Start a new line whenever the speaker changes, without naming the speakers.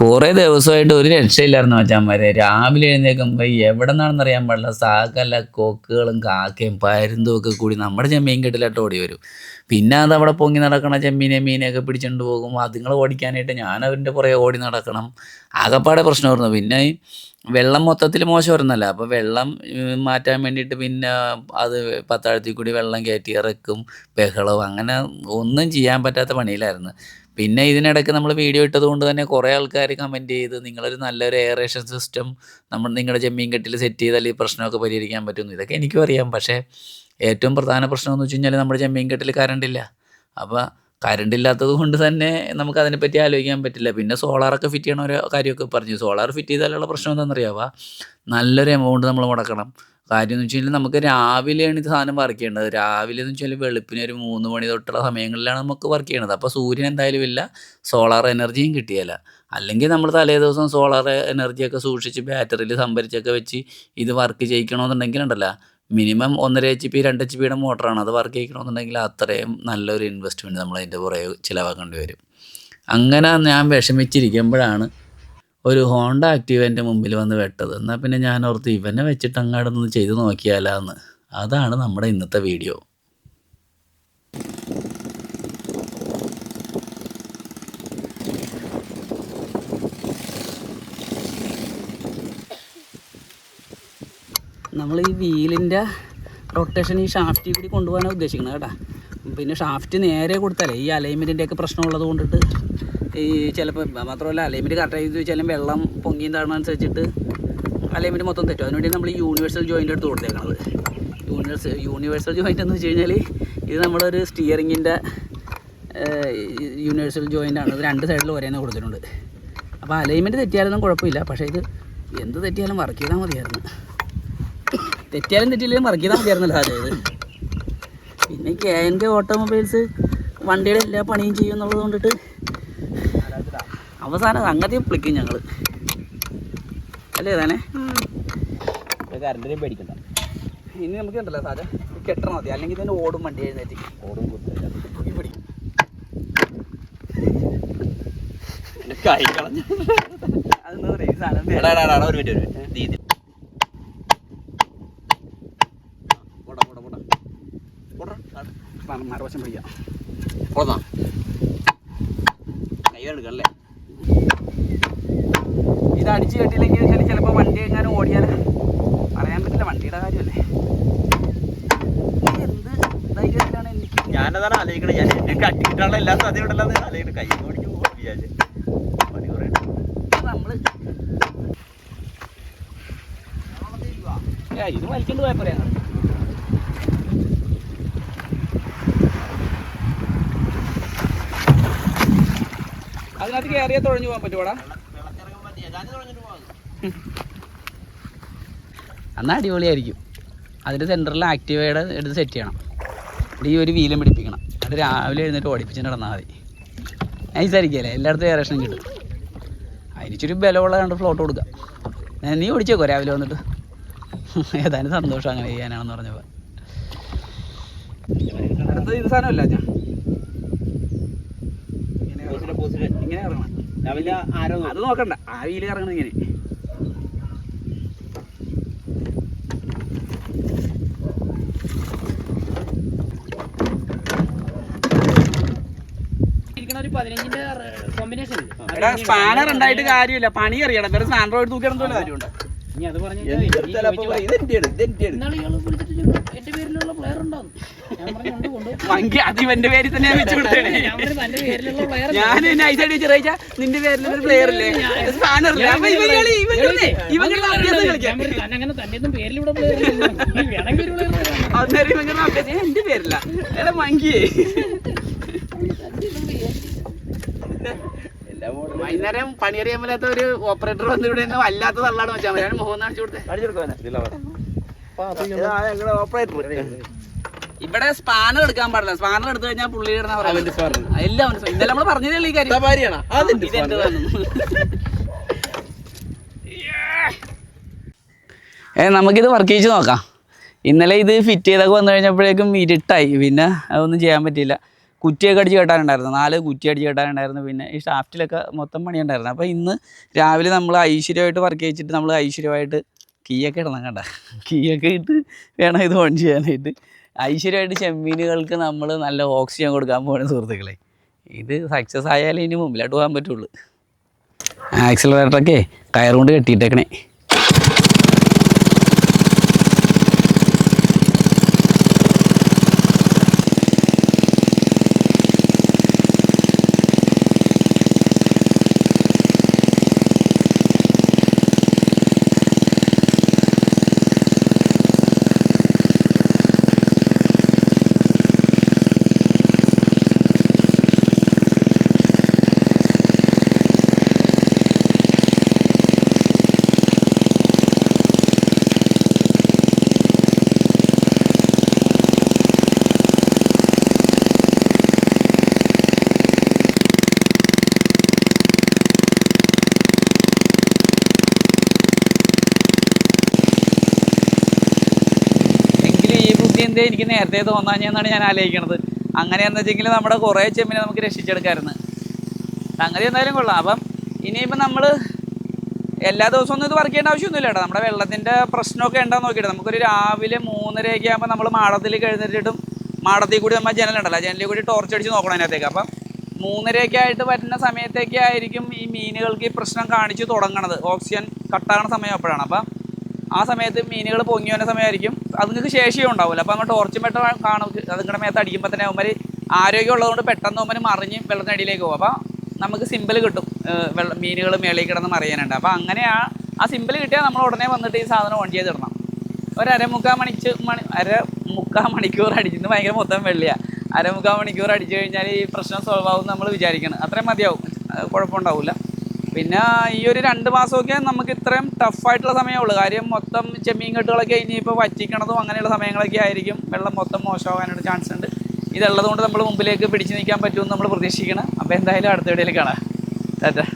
കുറേ ദിവസമായിട്ട് ഒരു രക്ഷയില്ലായിരുന്നു മച്ചാന്മാരെ. രാവിലെ എഴുന്നേൽക്കുമ്പോൾ എവിടെ നിന്നാണെന്ന് അറിയാൻ പാടില്ല സകല കൊക്കുകളും കാക്കയും പരുന്തും ഒക്കെ കൂടി നമ്മുടെ ചെമ്മീൻ കെട്ടിലോട്ട് ഓടി വരും. പിന്നെ അതവിടെ പൊങ്ങി നടക്കണ മീനെയൊക്കെ പിടിച്ചുകൊണ്ട് പോകും. അതുങ്ങൾ ഓടിക്കാനായിട്ട് ഞാൻ അവൻ്റെ പുറകെ ഓടി നടക്കണം. ആകപ്പാടെ പ്രശ്നമായിരുന്നു. പിന്നെ ഈ വെള്ളം മൊത്തത്തിൽ മോശമായിരുന്നല്ലോ. അപ്പോൾ വെള്ളം മാറ്റാൻ വേണ്ടിയിട്ട് പിന്നെ അത് പത്താഴത്തിൽ കൂടി വെള്ളം കയറ്റി ഇറക്കും, ബഹളവും, അങ്ങനെ ഒന്നും ചെയ്യാൻ പറ്റാത്ത പണിയിലായിരുന്നു. പിന്നെ ഇതിനിടയ്ക്ക് നമ്മൾ വീഡിയോ ഇട്ടത് കൊണ്ട് തന്നെ കുറേ ആൾക്കാർ കമൻറ്റ് ചെയ്ത് നിങ്ങളൊരു നല്ലൊരു എയറേഷൻ സിസ്റ്റം നിങ്ങളുടെ ചെമ്മീൻ കെട്ടിൽ സെറ്റ് ചെയ്താൽ ഈ പ്രശ്നമൊക്കെ പരിഹരിക്കാൻ പറ്റുന്നു. ഇതൊക്കെ എനിക്കും അറിയാം. പക്ഷേ ഏറ്റവും പ്രധാന പ്രശ്നം എന്ന് വെച്ച് കഴിഞ്ഞാൽ നമ്മുടെ ചെമ്മീൻ കെട്ടിൽ കറണ്ടില്ല. അപ്പോൾ കറണ്ടില്ലാത്തത് കൊണ്ട് തന്നെ നമുക്ക് അതിനെപ്പറ്റി ആലോചിക്കാൻ പറ്റില്ല. പിന്നെ സോളാറൊക്കെ ഫിറ്റ് ചെയ്യണ ഒരു കാര്യമൊക്കെ പറഞ്ഞു. സോളാർ ഫിറ്റ് ചെയ്താലുള്ള പ്രശ്നം എന്താണെന്നറിയാമോ? നല്ലൊരു എമൗണ്ട് നമ്മൾ മുടക്കണം. കാര്യം എന്ന് വെച്ച് കഴിഞ്ഞാൽ നമുക്ക് രാവിലെയാണ് ഇത് സാധനം വർക്ക് ചെയ്യേണ്ടത്. രാവിലെ എന്ന് വെച്ചാൽ വെളുപ്പിന് ഒരു 3 മണി തൊട്ടുള്ള സമയങ്ങളിലാണ് നമുക്ക് വർക്ക് ചെയ്യണത്. അപ്പോൾ സൂര്യൻ എന്തായാലും ഇല്ല, സോളാർ എനർജിയും കിട്ടിയല്ല. അല്ലെങ്കിൽ നമ്മൾ തലേ ദിവസം സോളാർ എനർജിയൊക്കെ സൂക്ഷിച്ച് ബാറ്ററിയിൽ സംഭരിച്ചൊക്കെ വെച്ച് ഇത് വർക്ക് ചെയ്യിക്കണമെന്നുണ്ടെങ്കിൽ ഉണ്ടല്ലോ, മിനിമം 1.5 HP 2 HP മോട്ടറാണ്. അത് വർക്ക് ചെയ്യിക്കണമെന്നുണ്ടെങ്കിൽ അത്രയും നല്ലൊരു ഇൻവെസ്റ്റ്മെൻറ്റ് നമ്മൾ അതിൻ്റെ പുറകെ ചിലവാക്കേണ്ടി വരും. അങ്ങനെ ഞാൻ വിഷമിച്ചിരിക്കുമ്പോഴാണ് ഒരു ഹോണ്ട ആക്റ്റീവ എൻ്റെ മുമ്പിൽ വന്ന് വെട്ടത്. എന്നാൽ പിന്നെ ഞാൻ ഓർത്ത് ഇവനെ വെച്ചിട്ട് അങ്ങോട്ടൊന്ന് ചെയ്ത് നോക്കിയാലാന്ന്. അതാണ് നമ്മുടെ ഇന്നത്തെ വീഡിയോ. നമ്മൾ ഈ വീലിൻ്റെ റൊട്ടേഷൻ ഈ ഷാഫ്റ്റിൽ കൂടി കൊണ്ടുപോകാനാണ് ഉദ്ദേശിക്കുന്നത് കേട്ടോ. പിന്നെ ഷാഫ്റ്റ് നേരെ കൊടുത്താലേ ഈ അലൈൻമെൻറ്റിൻ്റെയൊക്കെ പ്രശ്നമുള്ളത് കൊണ്ടിട്ട് ഈ ചിലപ്പോൾ മാത്രമല്ല അലൈൻമെൻറ്റ് കറക്റ്റ് ചെയ്ത് വെച്ചാലും വെള്ളം പൊങ്ങിയും താഴ്ന്നനുസരിച്ചിട്ട് അലൈൻമെൻറ്റ് മൊത്തം തെറ്റും. അതിനുവേണ്ടി നമ്മൾ ഈ യൂണിവേഴ്സൽ ജോയിൻ്റ് എടുത്ത് കൊടുത്തേക്കണത്. യൂണിവേഴ്സൽ ജോയിൻ്റ് എന്ന് വെച്ച് കഴിഞ്ഞാൽ ഇത് നമ്മളൊരു സ്റ്റിയറിങ്ങിൻ്റെ യൂണിവേഴ്സൽ ജോയിൻ്റാണ്. ഇത് 2 സൈഡിൽ ഒരേന്ന് കൊടുത്തിട്ടുണ്ട്. അപ്പോൾ അലൈൻമെൻറ്റ് തെറ്റിയാലൊന്നും കുഴപ്പമില്ല. പക്ഷേ ഇത് എന്ത് തെറ്റിയാലും വർക്ക് ചെയ്താൽ മതിയായിരുന്നു. തെറ്റിയാലും വർക്ക് ചെയ്താൽ മതിയായിരുന്നല്ലോ സാധ്യത. പിന്നെ KNK ഓട്ടോമൊബൈൽസ് വണ്ടിയുടെ എല്ലാ പണിയും ചെയ്യും എന്നുള്ളത് കൊണ്ടിട്ട് അവസാനം സംഗതി വിളിക്കും ഞങ്ങൾ, അല്ലേ താനെ?
കറണ്ടിനെയും പേടിക്കണ്ട.
ഇനി നമുക്ക് ഉണ്ടല്ലോ സാധനം കെട്ടണം മതി, അല്ലെങ്കിൽ തന്നെ ഓടും വണ്ടി എഴുന്നേറ്റ്
ഓടും
ഇവിടെ
കൈ കളഞ്ഞു.
അതെന്താ പറയുക ഈ സാധനം
ഒരു മിനിറ്റ്
മറുവശം പിടിക്കാം.
കൈ എടുക്കണല്ലേ?
ഇത് അടിച്ച് കെട്ടില്ലെങ്കിൽ വെച്ചാൽ ചിലപ്പോൾ വണ്ടി എങ്ങാനും ഓടിയാൽ പറയാൻ പറ്റില്ല. വണ്ടിയുടെ കാര്യമല്ലേ. എന്ത് ധൈര്യത്തിലാണ് എനിക്ക്
ഞാനതാണ് ആലോചിക്കണേ. ഞാൻ എന്നെ കട്ടിക്കിട്ടാനുള്ള എല്ലാ സാധ്യത ഉണ്ടല്ലോ ആലോചിക്കണേ. കൈ ഓടിച്ച് വിചാരിച്ചു പണി കുറേ
നമ്മൾ ഇത് വലിക്കൊണ്ട് പോയാൽ പറയാം. അതിനകത്ത് കയറിയാൽ തുഴഞ്ഞു പോകാൻ പറ്റുവാടാ? എന്നാൽ അടിപൊളിയായിരിക്കും. അതിൻ്റെ സെൻറ്ററിൽ ആക്റ്റീവയുടെ എടുത്ത് സെറ്റ് ചെയ്യണം. ഈ ഒരു വീലും പിടിപ്പിക്കണം. അത് രാവിലെ എഴുന്നേറ്റ് ഓടിപ്പിച്ചിട്ട് നടന്നാൽ മതി. നൈസായിരിക്കുമല്ലേ? എല്ലായിടത്തും എയറേഷനും കിട്ടും. അതിനിച്ചൊരു ബലമുള്ള കണ്ട് ഫ്ലോട്ട് കൊടുക്കാം. നീ ഓടിച്ചേക്കോ രാവിലെ വന്നിട്ട്? ഏതായാലും സന്തോഷം അങ്ങനെ ചെയ്യാനാണെന്ന് പറഞ്ഞപ്പോൾ. അടുത്തത് ഇത് സാധനമല്ല ഞാൻ ഇങ്ങനെ ഇറങ്ങണം.
രാവിലെ ആരോ
അത് നോക്കണ്ട, ആ വീല് ഇറങ്ങണം ഇങ്ങനെ. സ്പാനർ ഉണ്ടായിട്ട് കാര്യമില്ല, പണി അറിയണം. വേറെ ആൻഡ്രോയിഡ് തൂക്കണം പോലെ കാര്യമുണ്ട്. അതിവന്റെ പേരിൽ തന്നെ വെച്ച് കൊടുത്തേ. ഞാൻ നൈസായിട്ട് ചോദിച്ചാ നിന്റെ പേരിൽ ഒരു പ്ലെയർ ഇല്ലേ? സ്പാനർ എന്റെ പേരില്ല. എടാ മങ്കിയേ, വൈകുന്നേരം പണിയറിയാൻ പറ്റാത്ത ഒരു ഓപ്പറേറ്റർ വന്ന് ഇവിടെ വല്ലാത്ത തള്ളാണ് വെച്ചാൽ മതി. മുഖം കാണിച്ചു കൊടുത്തേ. ഇവിടെ സ്പാനർ എടുക്കാൻ പാടില്ല. സ്പാനർ എടുത്തു കഴിഞ്ഞാൽ പുള്ളി എല്ലാം ഇന്നലെ നമ്മൾ പറഞ്ഞതേ ഈ കാര്യം. നമുക്കിത് വർക്ക് ചെയ്ത് നോക്കാം. ഇന്നലെ ഇത് ഫിറ്റ് ചെയ്തൊക്കെ വന്നു കഴിഞ്ഞപ്പോഴേക്കും ഇരുട്ടായി. പിന്നെ അതൊന്നും ചെയ്യാൻ പറ്റിയില്ല.
കുറ്റിയൊക്കെ അടിച്ച് കെട്ടാനുണ്ടായിരുന്നു, 4 കുറ്റി അടിച്ച് കെട്ടാനുണ്ടായിരുന്നു. പിന്നെ ഈ ഷാഫ്റ്റിലൊക്കെ മൊത്തം പണിയുണ്ടായിരുന്നു. അപ്പോൾ ഇന്ന് രാവിലെ നമ്മൾ ഐശ്വര്യമായിട്ട് വർക്ക് ചെയ്യിച്ചിട്ട് നമ്മൾ ഐശ്വര്യമായിട്ട് കീയൊക്കെ ഇടണം കണ്ട, കീയൊക്കെ ഇട്ട് വേണം ഇത് ഓൺ ചെയ്യാനായിട്ട്. ഐശ്വര്യമായിട്ട് ചെമ്മീനുകൾക്ക് നമ്മൾ നല്ല ഓക്സിജൻ കൊടുക്കാൻ പോകുന്ന സുഹൃത്തുക്കളെ. ഇത് സക്സസ് ആയാലേ ഇനി മുമ്പിലോട്ട് പോകാൻ പറ്റുള്ളൂ. ആക്സിലറേറ്ററൊക്കെ കയർ കൊണ്ട് കെട്ടിയിട്ടേക്കണേ. എനിക്ക് നേരത്തെ തോന്നാഞ്ഞെന്നാണ് ഞാൻ ആലോചിക്കണത്. അങ്ങനെയെന്ന് വെച്ചെങ്കിൽ നമ്മുടെ കുറേ ചെമ്മീനെ നമുക്ക് രക്ഷിച്ചെടുക്കാമായിരുന്നു. സംഗതി എന്തായാലും കൊള്ളാം. അപ്പം ഇനിയിപ്പം നമ്മൾ എല്ലാ ദിവസവും ഒന്നും ഇത് വർക്ക് ചെയ്യേണ്ട ആവശ്യമൊന്നുമില്ല കേട്ടോ. നമ്മുടെ വെള്ളത്തിൻ്റെ പ്രശ്നമൊക്കെ ഉണ്ടോ നോക്കിയിട്ട് നമുക്കൊരു രാവിലെ 3:30 ആകുമ്പോൾ നമ്മൾ മാടത്തിലേക്ക് എഴുന്നേറ്റിട്ടും മാടത്തിൽ കൂടി നമ്മൾ ജനലുണ്ടല്ലോ, ജനലിൽ കൂടി ടോർച്ച് അടിച്ച് നോക്കണം അതിനകത്തേക്ക്. അപ്പം 3:30 ആയിട്ട് വരുന്ന സമയത്തേക്ക് ആയിരിക്കും ഈ മീനുകൾക്ക് ഈ പ്രശ്നം കാണിച്ച് തുടങ്ങണത്. ഓക്സിജൻ കട്ടാകുന്ന സമയം അപ്പോഴാണ്. അപ്പം ആ സമയത്ത് മീനുകൾ പൊങ്ങി വരുന്ന സമയമായിരിക്കും. അതുങ്ങൾക്ക് ശേഷിയും ഉണ്ടാവില്ല. അപ്പോൾ നമ്മൾ ടോർച്ചും പെട്ട കാണും, അതുങ്ങളുടെ മേത്ത് അടിക്കുമ്പോൾ തന്നെ അവന്മാർ ആരോഗ്യം ഉള്ളതുകൊണ്ട് പെട്ടെന്ന് അവന്മാർ മറിഞ്ഞ് വെള്ളത്തിനടിയിലേക്ക് പോകും. അപ്പോൾ നമുക്ക് സിമ്പിൾ കിട്ടും, മീനുകൾ മേളിൽ കിടന്ന് മറിയാനുണ്ട്. അപ്പോൾ അങ്ങനെ ആ സിമ്പിൾ കിട്ടിയാൽ നമ്മൾ ഉടനെ വന്നിട്ട് ഈ സാധനം ഓൺ ചെയ്തിടണം. ഒരു അരമുക്കാൽ മണിക്കൂർ അടിച്ചിട്ട് ഭയങ്കര മൊത്തം വെള്ളിയാണ്. 1/4 മണിക്കൂർ അടിച്ചു കഴിഞ്ഞാൽ ഈ പ്രശ്നം സോൾവ് ആവും നമ്മൾ വിചാരിക്കണം. അത്രയും മതിയാവും, കുഴപ്പമുണ്ടാവില്ല. പിന്നെ ഈ ഒരു 2 മാസമൊക്കെ നമുക്ക് ഇത്രയും ടഫായിട്ടുള്ള സമയമുള്ളൂ. കാര്യം മൊത്തം ചെമ്മീൻ കെട്ടുകളൊക്കെ ഇനിയിപ്പോൾ വറ്റിക്കണതും അങ്ങനെയുള്ള സമയങ്ങളൊക്കെ ആയിരിക്കും. വെള്ളം മൊത്തം മോശമാകാനൊരു ചാൻസ് ഉണ്ട്. ഇതുള്ളത് കൊണ്ട് നമ്മൾ മുമ്പിലേക്ക് പിടിച്ചു നിൽക്കാൻ പറ്റുമെന്ന് നമ്മൾ പ്രതീക്ഷിക്കണം. അപ്പോൾ എന്തായാലും അടുത്ത വീഡിയോയിൽ കാണാം. ടാറ്റാ.